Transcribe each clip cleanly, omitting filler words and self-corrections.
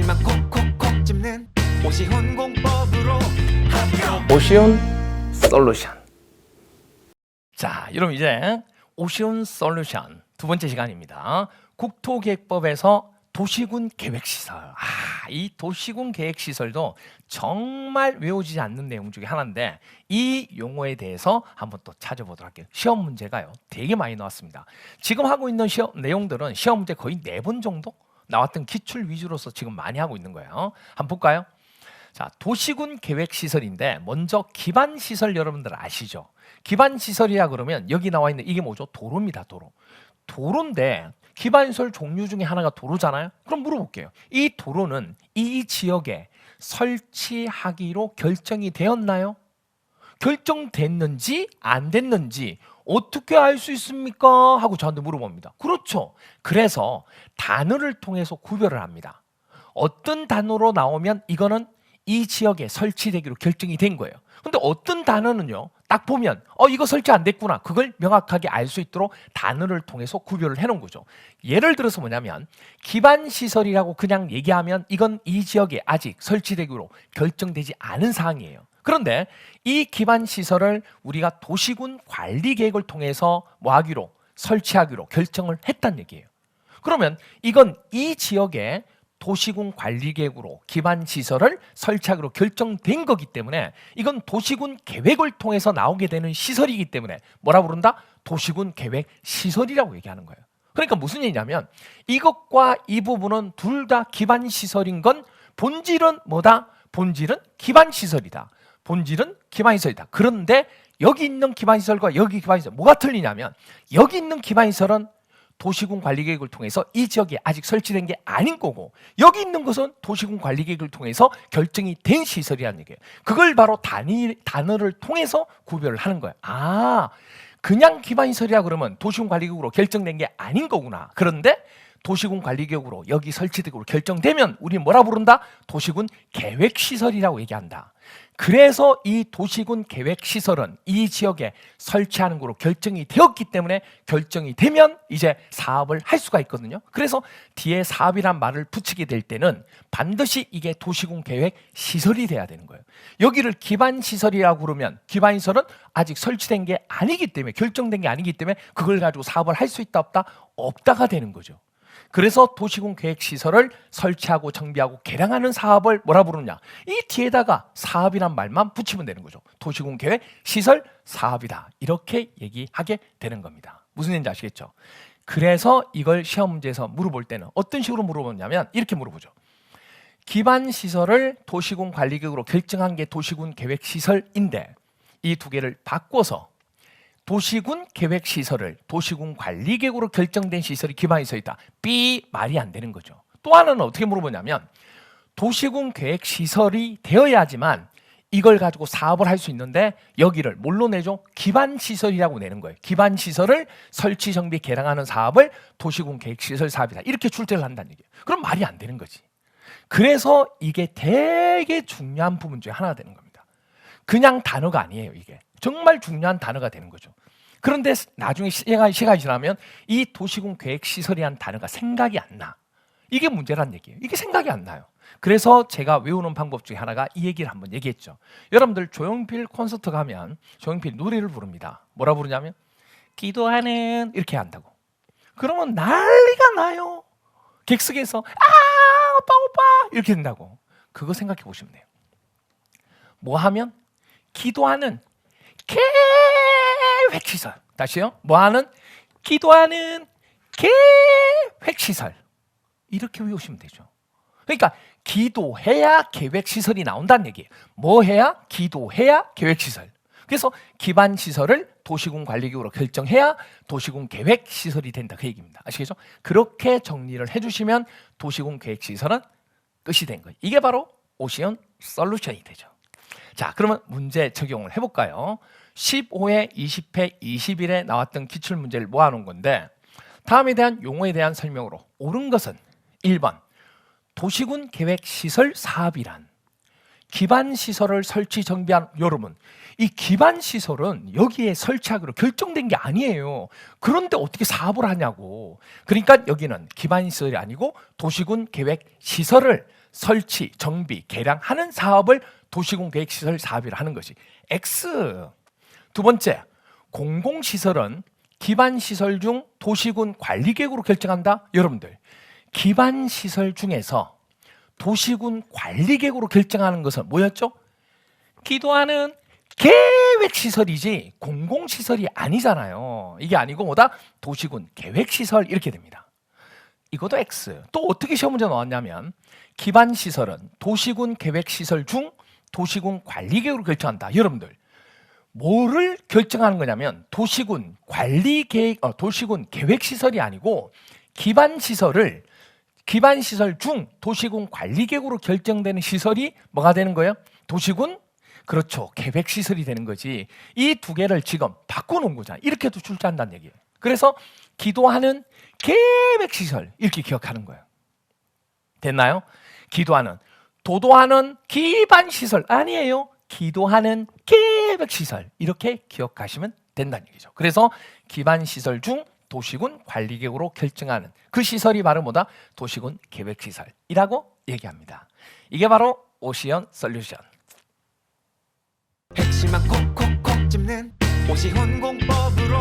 하지만 콕콕콕 집는 오시훈 공법으로 합격. 오시훈 솔루션. 자, 여러분 이제 오시훈 솔루션 두 번째 시간입니다. 국토계획법에서 도시군 계획시설. 이 도시군 계획시설도 정말 외워지지 않는 내용 중에 하나인데 이 용어에 대해서 한번 또 찾아보도록 할게요. 시험 문제가요 되게 많이 나왔습니다. 지금 하고 있는 시험 내용들은 시험 문제 거의 4번 정도 나왔던 기출 위주로서 지금 많이 하고 있는 거예요. 한번 볼까요? 자, 도시군 계획시설인데 먼저 기반시설 여러분들 아시죠? 기반시설이라 그러면 여기 나와 있는 이게 뭐죠? 도로입니다. 도로. 도로인데 기반시설 종류 중에 하나가 도로잖아요. 그럼 물어볼게요. 이 도로는 이 지역에 설치하기로 결정이 되었나요? 결정됐는지 안 됐는지 어떻게 알 수 있습니까? 하고 저한테 물어봅니다. 그렇죠. 그래서 단어를 통해서 구별을 합니다. 어떤 단어로 나오면 이거는 이 지역에 설치되기로 결정이 된 거예요. 근데 어떤 단어는요, 딱 보면 이거 설치 안 됐구나, 그걸 명확하게 알 수 있도록 단어를 통해서 구별을 해놓은 거죠. 예를 들어서 뭐냐면 기반시설이라고 그냥 얘기하면 이건 이 지역에 아직 설치되기로 결정되지 않은 사항이에요. 그런데 이 기반시설을 우리가 도시군 관리계획을 통해서 뭐 하기로, 설치하기로 결정을 했다는 얘기예요. 그러면 이건 이 지역에 도시군 관리계획으로 기반시설을 설치하기로 결정된 거기 때문에 이건 도시군 계획을 통해서 나오게 되는 시설이기 때문에 뭐라 부른다? 도시군 계획 시설이라고 얘기하는 거예요. 그러니까 무슨 얘기냐면 이것과 이 부분은 둘 다 기반시설인 건 본질은 뭐다? 본질은 기반시설이다. 본질은 기반시설이다. 그런데 여기 있는 기반시설과 여기 기반시설 뭐가 틀리냐면 여기 있는 기반시설은 도시군 관리계획을 통해서 이 지역에 아직 설치된 게 아닌 거고 여기 있는 것은 도시군 관리계획을 통해서 결정이 된 시설이라는 얘기예요. 그걸 바로 단어를 통해서 구별을 하는 거예요. 그냥 기반시설이라 그러면 도시군 관리계획으로 결정된 게 아닌 거구나. 그런데 도시군 관리계획으로 여기 설치되기로 결정되면 우리 뭐라 부른다? 도시군 계획시설이라고 얘기한다. 그래서 이 도시군 계획시설은 이 지역에 설치하는 거로 결정이 되었기 때문에 결정이 되면 이제 사업을 할 수가 있거든요. 그래서 뒤에 사업이란 말을 붙이게 될 때는 반드시 이게 도시군 계획시설이 돼야 되는 거예요. 여기를 기반시설이라고 그러면 기반시설은 아직 설치된 게 아니기 때문에 결정된 게 아니기 때문에 그걸 가지고 사업을 할 수 있다 없다? 없다가 되는 거죠. 그래서 도시군 계획시설을 설치하고 정비하고 개량하는 사업을 뭐라 부르냐? 이 뒤에다가 사업이란 말만 붙이면 되는 거죠. 도시군 계획시설 사업이다. 이렇게 얘기하게 되는 겁니다. 무슨 얘기인지 아시겠죠? 그래서 이걸 시험 문제에서 물어볼 때는 어떤 식으로 물어보냐면 이렇게 물어보죠. 기반시설을 도시군 관리계획으로 결정한 게 도시군 계획시설인데 이 두 개를 바꿔서 도시군 계획시설을 도시군 관리계획으로 결정된 시설이 기반시설이다. B 말이 안 되는 거죠. 또 하나는 어떻게 물어보냐면 도시군 계획시설이 되어야지만 이걸 가지고 사업을 할 수 있는데 여기를 뭘로 내죠? 기반시설이라고 내는 거예요. 기반시설을 설치, 정비, 개량하는 사업을 도시군 계획시설 사업이다. 이렇게 출제를 한다는 얘기예요. 그럼 말이 안 되는 거지. 그래서 이게 되게 중요한 부분 중에 하나가 되는 겁니다. 그냥 단어가 아니에요. 이게 정말 중요한 단어가 되는 거죠. 그런데 나중에 시간이 지나면 이 도시군 계획시설이라는 단어가 생각이 안 나. 이게 문제란 얘기예요. 이게 생각이 안 나요. 그래서 제가 외우는 방법 중에 하나가 이 얘기를 한번 얘기했죠. 여러분들 조용필 콘서트 가면 조용필 노래를 부릅니다. 뭐라 부르냐면 기도하는 이렇게 한다고. 그러면 난리가 나요. 객석에서 오빠 이렇게 된다고. 그거 생각해 보시면 돼요. 뭐 하면? 기도하는 계획시설. 다시요. 뭐하는? 기도하는 계획시설. 이렇게 외우시면 되죠. 그러니까 기도해야 계획시설이 나온다는 얘기예요. 뭐 해야? 기도해야 계획시설. 그래서 기반시설을 도시군 관리계획으로 결정해야 도시군 계획시설이 된다. 그 얘기입니다. 아시겠죠? 그렇게 정리를 해주시면 도시군 계획시설은 끝이 된 거예요. 이게 바로 오시훈 솔루션이 되죠. 자, 그러면 문제 적용을 해볼까요? 15회, 20회, 21회 나왔던 기출문제를 모아놓은 건데 다음에 대한 용어에 대한 설명으로 옳은 것은 1번 도시군 계획시설 사업이란 기반시설을 설치 정비한 여러분 이 기반시설은 여기에 설치하기로 결정된 게 아니에요. 그런데 어떻게 사업을 하냐고. 그러니까 여기는 기반시설이 아니고 도시군 계획시설을 설치, 정비, 개량하는 사업을 도시군계획시설 사업이라 하는 것이 X. 두 번째, 공공시설은 기반시설 중 도시군 관리계획으로 결정한다. 여러분들, 기반시설 중에서 도시군 관리계획으로 결정하는 것은 뭐였죠? 기도하는 계획시설이지 공공시설이 아니잖아요. 이게 아니고 뭐다? 도시군 계획시설 이렇게 됩니다. 이것도 X. 또 어떻게 시험 문제 나왔냐면 기반시설은 도시군 계획시설 중 도시군 관리계획으로 결정한다. 여러분들, 뭐를 결정하는 거냐면 도시군 관리계획, 도시군 계획시설이 아니고 기반시설 중 도시군 관리계획으로 결정되는 시설이 뭐가 되는 거예요? 도시군, 그렇죠, 계획시설이 되는 거지. 이 두 개를 지금 바꿔놓은 거잖아요. 이렇게도 출제한다는 얘기예요. 그래서 기도하는 계획시설 이렇게 기억하는 거예요. 됐나요? 기도하는, 도도하는 기반시설 아니에요. 기도하는 계획시설 이렇게 기억하시면 된다는 얘기죠. 그래서 기반시설 중 도시군 관리계획으로 결정하는 그 시설이 바로 뭐다? 도시군 계획시설이라고 얘기합니다. 이게 바로 오시연 솔루션. 핵심만 콕콕콕 집는 오시훈 공법으로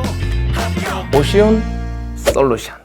합격. 오시온 솔루션.